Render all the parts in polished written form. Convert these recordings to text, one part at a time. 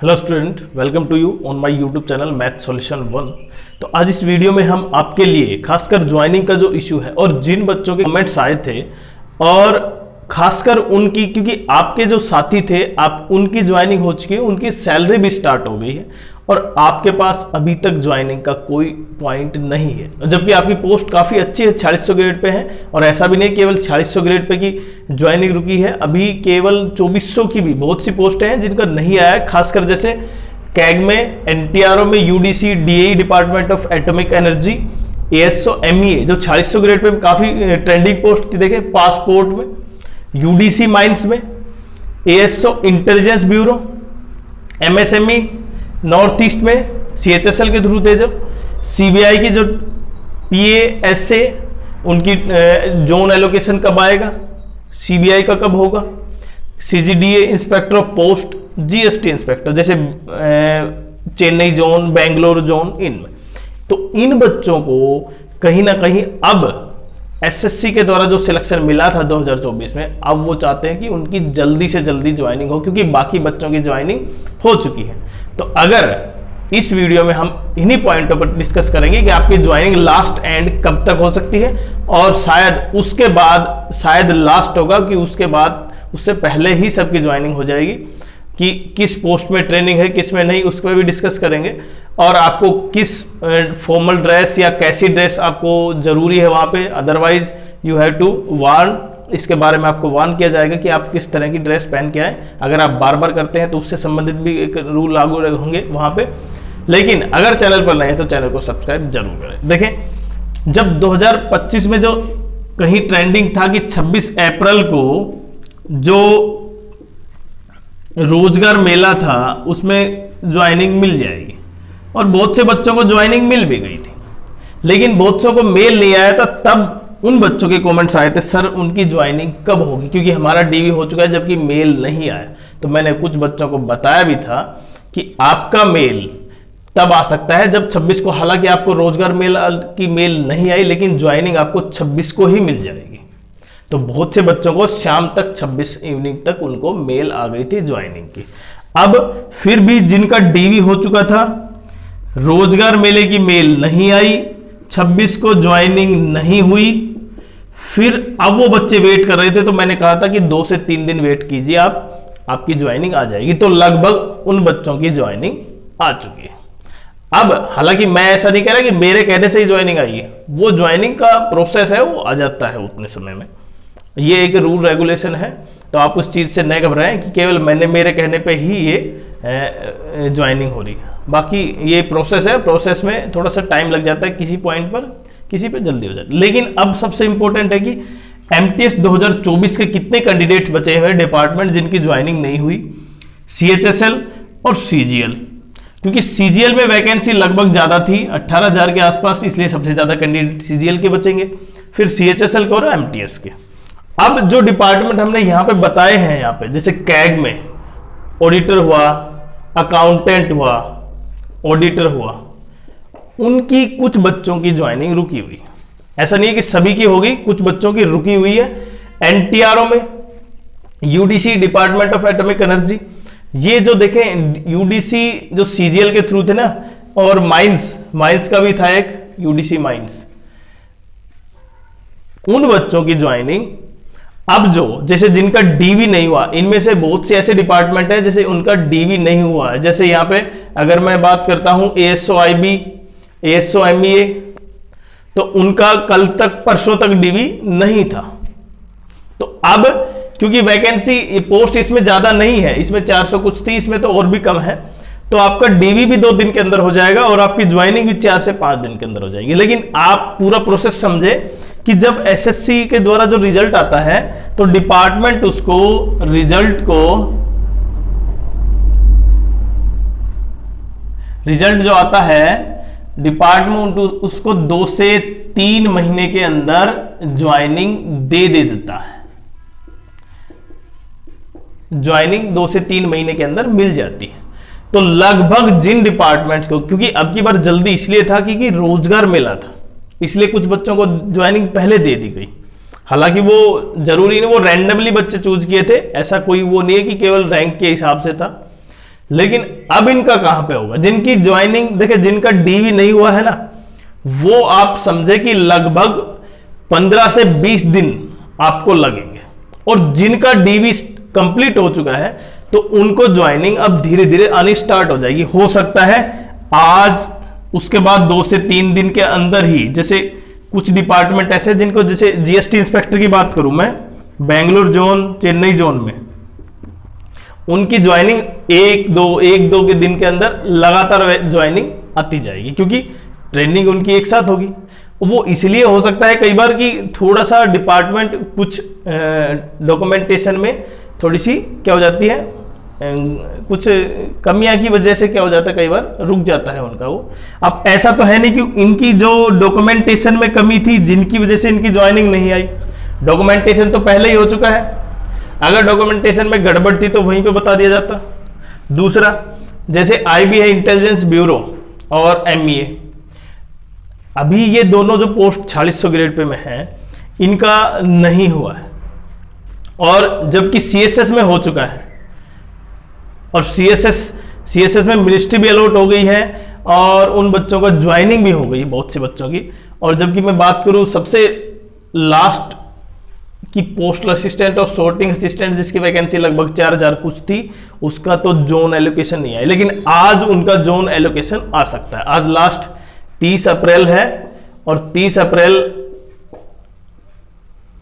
Hello student, welcome to you on my YouTube channel math solution 1। तो आज इस video में हम आपके लिए खासकर ज्वाइनिंग का जो इशू है और जिन बच्चों के कमेंट्स आए थे और खासकर उनकी, क्योंकि आपके जो साथी थे आप उनकी ज्वाइनिंग हो चुकी है, उनकी सैलरी भी स्टार्ट हो गई है और आपके पास अभी तक ज्वाइनिंग का कोई पॉइंट नहीं है, जबकि आपकी पोस्ट काफ़ी अच्छी है, 4600 ग्रेड पे है। और ऐसा भी नहीं केवल 4600 ग्रेड पे की ज्वाइनिंग रुकी है, अभी केवल 2400 की भी बहुत सी पोस्टें हैं जिनका नहीं आया है। खासकर जैसे कैग में, एनटीआरओ में, UDC DAE department of atomic energy, ASO MEA जो 4600 ग्रेड पे काफ़ी ट्रेंडिंग पोस्ट थी, देखे पासपोर्ट में, यूडीसी माइंस में, ASO intelligence bureau, MSME north east में सीएचएसएल के थ्रू थे, जब सीबीआई की जो पीएएसए उनकी जोन एलोकेशन कब आएगा, सीबीआई का कब होगा, CGDA inspector of post, GST inspector जैसे चेन्नई जोन, बेंगलोर जोन, इनमें। तो इन बच्चों को कहीं ना कहीं अब एसएससी के द्वारा जो सिलेक्शन मिला था 2024 में, अब वो चाहते हैं कि उनकी जल्दी से जल्दी ज्वाइनिंग हो, क्योंकि बाकी बच्चों की ज्वाइनिंग हो चुकी है। तो अगर इस वीडियो में हम इन्हीं पॉइंटों पर डिस्कस करेंगे कि आपकी ज्वाइनिंग लास्ट एंड कब तक हो सकती है और शायद उसके बाद, शायद लास्ट होगा कि उसके बाद, उससे पहले ही सबकी ज्वाइनिंग हो जाएगी, कि किस पोस्ट में ट्रेनिंग है, किस में नहीं, उसको भी डिस्कस करेंगे। और आपको किस फॉर्मल ड्रेस या कैसी ड्रेस आपको जरूरी है वहां पे, otherwise you have to warn, इसके बारे में आपको वार्न किया जाएगा कि आप किस तरह की ड्रेस पहन के आए। अगर आप बार बार करते हैं तो उससे संबंधित भी एक रूल लागू होंगे वहां पे। लेकिन अगर चैनल पर नए हैं तो चैनल को सब्सक्राइब जरूर करें। देखें, जब 2025 में जो कहीं ट्रेंडिंग था कि 26 अप्रैल को जो रोजगार मेला था उसमें ज्वाइनिंग मिल जाएगी, और बहुत से बच्चों को ज्वाइनिंग मिल भी गई थी, लेकिन बहुत से को मेल नहीं आया था। तब उन बच्चों के कमेंट्स आए थे, सर उनकी ज्वाइनिंग कब होगी, क्योंकि हमारा डीवी हो चुका है जबकि मेल नहीं आया। तो मैंने कुछ बच्चों को बताया भी था कि आपका मेल तब आ सकता है जब 26 को, हालांकि आपको रोजगार मेल की मेल नहीं आई, लेकिन ज्वाइनिंग आपको 26 को ही मिल जाएगी। तो बहुत से बच्चों को शाम तक, 26 इवनिंग तक उनको मेल आ गई थी ज्वाइनिंग की। अब फिर भी जिनका डीवी हो चुका था, रोजगार मेले की मेल नहीं आई, 26 को ज्वाइनिंग नहीं हुई, फिर अब वो बच्चे वेट कर रहे थे, तो मैंने कहा था कि 2 से 3 दिन वेट कीजिए, आपकी ज्वाइनिंग आ जाएगी। तो लगभग उन बच्चों की ज्वाइनिंग आ चुकी है। अब हालांकि मैं ऐसा नहीं कह रहा कि मेरे कहने से ही ज्वाइनिंग आई है, वो ज्वाइनिंग का प्रोसेस है, वो आ जाता है उतने समय में, ये एक रूल रेगुलेशन है। तो आप उस चीज से न घबराएं कि केवल मेरे कहने पे ही ये ज्वाइनिंग हो रही है। बाकी ये प्रोसेस है, प्रोसेस में थोड़ा सा टाइम लग जाता है, किसी पॉइंट पर, किसी पे जल्दी हो जाती है। लेकिन अब सबसे इंपॉर्टेंट है कि एमटीएस 2024 के कितने कैंडिडेट्स बचे हुए डिपार्टमेंट जिनकी ज्वाइनिंग नहीं हुई, सीएचएसएल और सीजीएल, क्योंकि सीजीएल में वैकेंसी लगभग ज्यादा थी, 18,000 के आसपास, इसलिए सबसे ज्यादा कैंडिडेट सीजीएल के बचेंगे, फिर सीएचएसएल के और एमटीएस के। अब जो डिपार्टमेंट हमने यहां पे बताए हैं, यहां पे जैसे कैग में ऑडिटर हुआ, अकाउंटेंट हुआ, ऑडिटर हुआ, उनकी कुछ बच्चों की ज्वाइनिंग रुकी हुई। ऐसा नहीं है कि सभी की होगी, कुछ बच्चों की रुकी हुई है। एनटीआरओ में, UDC department of atomic energy, ये जो देखें यूडीसी जो सीजीएल के थ्रू थे ना, और माइंस का भी था एक यूडीसी माइंस, उन बच्चों की ज्वाइनिंग अब जो, जैसे जिनका डीवी नहीं हुआ, इनमें से बहुत से ऐसे डिपार्टमेंट है जैसे उनका डीवी नहीं हुआ है। जैसे यहां पे अगर मैं बात करता हूं एएसओ आईबी, एएसओ एमईए, तो उनका कल तक, परसों तक डीवी नहीं था। तो अब क्योंकि वैकेंसी, पोस्ट इसमें ज्यादा नहीं है, इसमें 400 कुछ थी, इसमें तो और भी कम है, तो आपका डीवी भी 2 दिन के अंदर हो जाएगा और आपकी ज्वाइनिंग भी 4 से 5 दिन के अंदर हो जाएगी। लेकिन आप पूरा प्रोसेस समझे कि जब एसएससी के द्वारा जो रिजल्ट आता है तो डिपार्टमेंट उसको, रिजल्ट जो आता है डिपार्टमेंट उसको 2 से 3 महीने के अंदर ज्वाइनिंग दे देता है। ज्वाइनिंग 2 से 3 महीने के अंदर मिल जाती है। तो लगभग जिन डिपार्टमेंट्स को, क्योंकि अब की बार जल्दी इसलिए था क्योंकि रोजगार मेला था, इसलिए कुछ बच्चों को ज्वाइनिंग पहले दे दी गई। हालांकि वो जरूरी नहीं, वो रैंडमली बच्चे चूज किए थे, ऐसा कोई वो नहीं है कि केवल रैंक के हिसाब से था। लेकिन अब इनका कहां पे होगा? जिनकी ज्वाइनिंग देखिए, जिनका डीवी नहीं हुआ है ना, वो आप समझे कि लगभग 15 से 20 दिन आपको लगेंगे, और जिनका डीवी कंप्लीट हो चुका है तो उनको ज्वाइनिंग अब धीरे धीरे आनी स्टार्ट हो जाएगी। हो सकता है आज, उसके बाद 2 से 3 दिन के अंदर ही, जैसे कुछ डिपार्टमेंट ऐसे जिनको, जैसे जीएसटी इंस्पेक्टर की बात करूं मैं, बेंगलुरु जोन, चेन्नई जोन में, उनकी ज्वाइनिंग 1-2 के दिन के अंदर लगातार ज्वाइनिंग आती जाएगी, क्योंकि ट्रेनिंग उनकी एक साथ होगी। वो इसलिए हो सकता है कई बार कि थोड़ा सा डिपार्टमेंट कुछ डॉक्यूमेंटेशन में थोड़ी सी क्या हो जाती है, कुछ कमियां की वजह से क्या हो जाता है, कई बार रुक जाता है उनका वो। अब ऐसा तो है नहीं कि इनकी जो डॉक्यूमेंटेशन में कमी थी जिनकी वजह से इनकी ज्वाइनिंग नहीं आई, डॉक्यूमेंटेशन तो पहले ही हो चुका है। अगर डॉक्यूमेंटेशन में गड़बड़ थी तो वहीं पे बता दिया जाता। दूसरा, जैसे आईबी है, इंटेलिजेंस ब्यूरो, और एमईए, अभी ये दोनों जो पोस्ट 4600 ग्रेड पे में है, इनका नहीं हुआ है, और जबकि सीएसएस में हो चुका है, और सीएसएस में मिनिस्ट्री भी अलॉट हो गई है, और उन बच्चों का ज्वाइनिंग भी हो गई, बहुत से बच्चों की। और जबकि मैं बात करूं सबसे लास्ट की पोस्टल असिस्टेंट और सॉर्टिंग असिस्टेंट, जिसकी वैकेंसी लगभग 4000 कुछ थी, उसका तो जोन एलोकेशन नहीं आया, लेकिन आज उनका जोन एलोकेशन आ सकता है। आज लास्ट 30 अप्रैल है, और 30 अप्रैल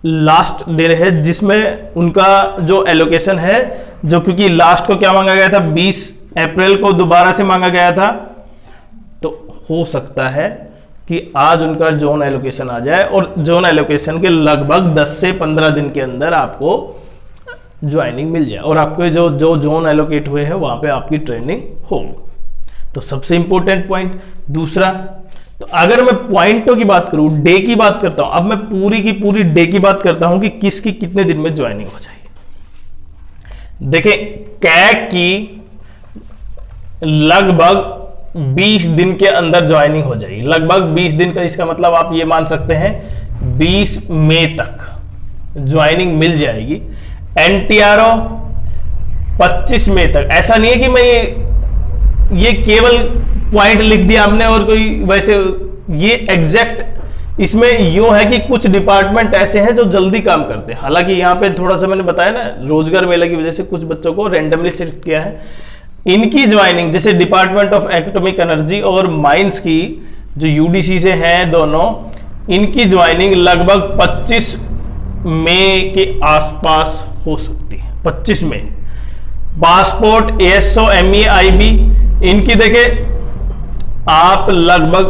लास्ट डे है जिसमें उनका जो एलोकेशन है, जो क्योंकि लास्ट को क्या मांगा गया था, 20 अप्रैल को दोबारा से मांगा गया था, तो हो सकता है कि आज उनका जोन एलोकेशन आ जाए, और जोन एलोकेशन के लगभग 10 से 15 दिन के अंदर आपको ज्वाइनिंग मिल जाए, और आपके जो जोन एलोकेट हुए हैं वहां पे आपकी ट्रेनिंग हो। तो सबसे इंपॉर्टेंट पॉइंट। दूसरा, तो अगर मैं पॉइंटों की बात करूं, डे की बात करता हूं, अब मैं पूरी की पूरी डे की बात करता हूं कि किसकी कितने दिन में ज्वाइनिंग हो जाएगी। देखिए, कैग की लगभग 20 दिन के अंदर ज्वाइनिंग हो जाएगी। लगभग 20 दिन का इसका मतलब आप ये मान सकते हैं 20 मई तक ज्वाइनिंग मिल जाएगी। एनटीआरओ 25 मई तक। ऐसा नहीं है कि मैं ये केवल पॉइंट लिख दिया हमने और कोई वैसे, ये एग्जैक्ट इसमें यूं है कि कुछ डिपार्टमेंट ऐसे हैं जो जल्दी काम करते हैं। हालांकि यहां पे थोड़ा सा मैंने बताया ना, रोजगार मेला की वजह से कुछ बच्चों को रैंडमली सिलेक्ट किया है। इनकी ज्वाइनिंग, जैसे डिपार्टमेंट ऑफ एटॉमिक एनर्जी और माइंस की जो यूडीसी से हैं दोनों, इनकी ज्वाइनिंग लगभग 25 मई के आसपास हो सकती है। 25 मई। पासपोर्ट, एएसओ, एमईए, आईबी, इनकी देखे आप लगभग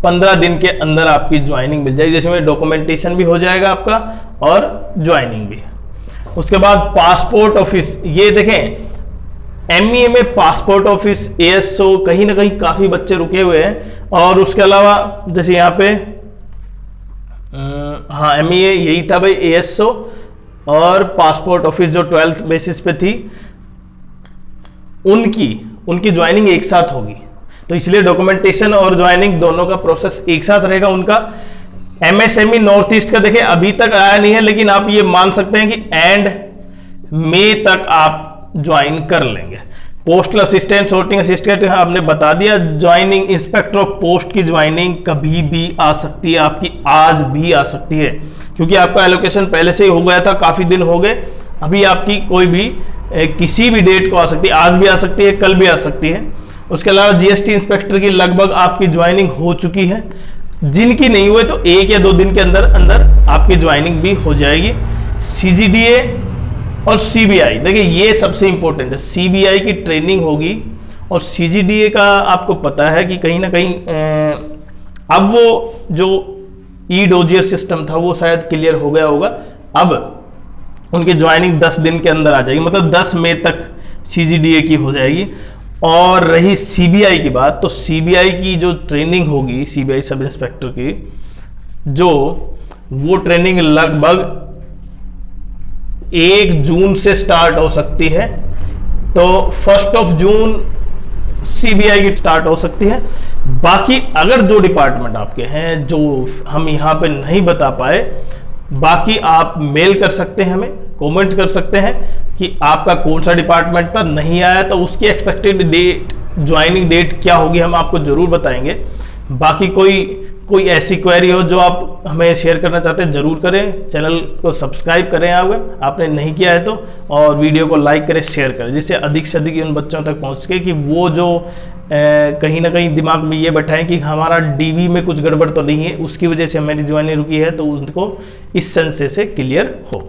15 दिन के अंदर आपकी ज्वाइनिंग मिल जाएगी, जिसमें डॉक्यूमेंटेशन भी हो जाएगा आपका और ज्वाइनिंग भी। उसके बाद पासपोर्ट ऑफिस, ये देखें एमईए में पासपोर्ट ऑफिस, एएसओ, कहीं ना कहीं काफी बच्चे रुके हुए हैं। और उसके अलावा जैसे यहाँ पे हाँ एमईए यही था भाई, एएसओ और पासपोर्ट ऑफिस जो 12th बेसिस पे थी, उनकी ज्वाइनिंग एक साथ होगी। तो इसलिए डॉक्यूमेंटेशन और ज्वाइनिंग दोनों का प्रोसेस एक साथ रहेगा उनका। एमएसएमई नॉर्थ ईस्ट का देखिए अभी तक आया नहीं है, लेकिन आप ये मान सकते हैं कि एंड मई तक आप ज्वाइन कर लेंगे। पोस्टल असिस्टेंट, सॉर्टिंग असिस्टेंट आपने बता दिया। ज्वाइनिंग इंस्पेक्टर ऑफ पोस्ट की ज्वाइनिंग कभी भी आ सकती है, आपकी आज भी आ सकती है, क्योंकि आपका एलोकेशन पहले से ही हो गया था, काफी दिन हो गए। अभी आपकी कोई भी किसी भी डेट को आ सकती है, आज भी आ सकती है, कल भी आ सकती है। उसके अलावा जीएसटी इंस्पेक्टर की लगभग आपकी ज्वाइनिंग हो चुकी है। जिनकी नहीं हुए तो 1 या 2 दिन के अंदर अंदर आपकी ज्वाइनिंग भी हो जाएगी। सीजीडीए और सीबीआई, देखिए ये सबसे इंपॉर्टेंट है। सीबीआई की ट्रेनिंग होगी, और सीजीडीए का आपको पता है कि कहीं ना कहीं अब वो जो ई डोजियर सिस्टम था वो शायद क्लियर हो गया होगा। अब उनकी ज्वाइनिंग 10 दिन के अंदर आ जाएगी, मतलब 10 मई तक सीजीडीए की हो जाएगी। और रही सीबीआई की बात, तो सीबीआई की जो ट्रेनिंग होगी, सीबीआई सब इंस्पेक्टर की, जो वो ट्रेनिंग लगभग 1 जून से स्टार्ट हो सकती है। तो 1 जून सीबीआई की स्टार्ट हो सकती है। बाकी अगर जो डिपार्टमेंट आपके हैं जो हम यहां पे नहीं बता पाए, बाकी आप मेल कर सकते हैं, हमें कमेंट कर सकते हैं, कि आपका कौन सा डिपार्टमेंट था, नहीं आया तो उसकी एक्सपेक्टेड डेट, ज्वाइनिंग डेट क्या होगी, हम आपको जरूर बताएंगे। बाकी कोई ऐसी क्वेरी हो जो आप हमें शेयर करना चाहते हैं जरूर करें। चैनल को सब्सक्राइब करें अगर आपने नहीं किया है तो, और वीडियो को लाइक करें, शेयर करें, जिससे अधिक से अधिक उन बच्चों तक पहुंच के कि वो जो कहीं ना कहीं दिमाग में ये बैठा है कि हमारा डीवी में कुछ गड़बड़ तो नहीं है, उसकी वजह से हमारी ज्वाइनिंग रुकी है, तो उनको इस सेंस से क्लियर हो।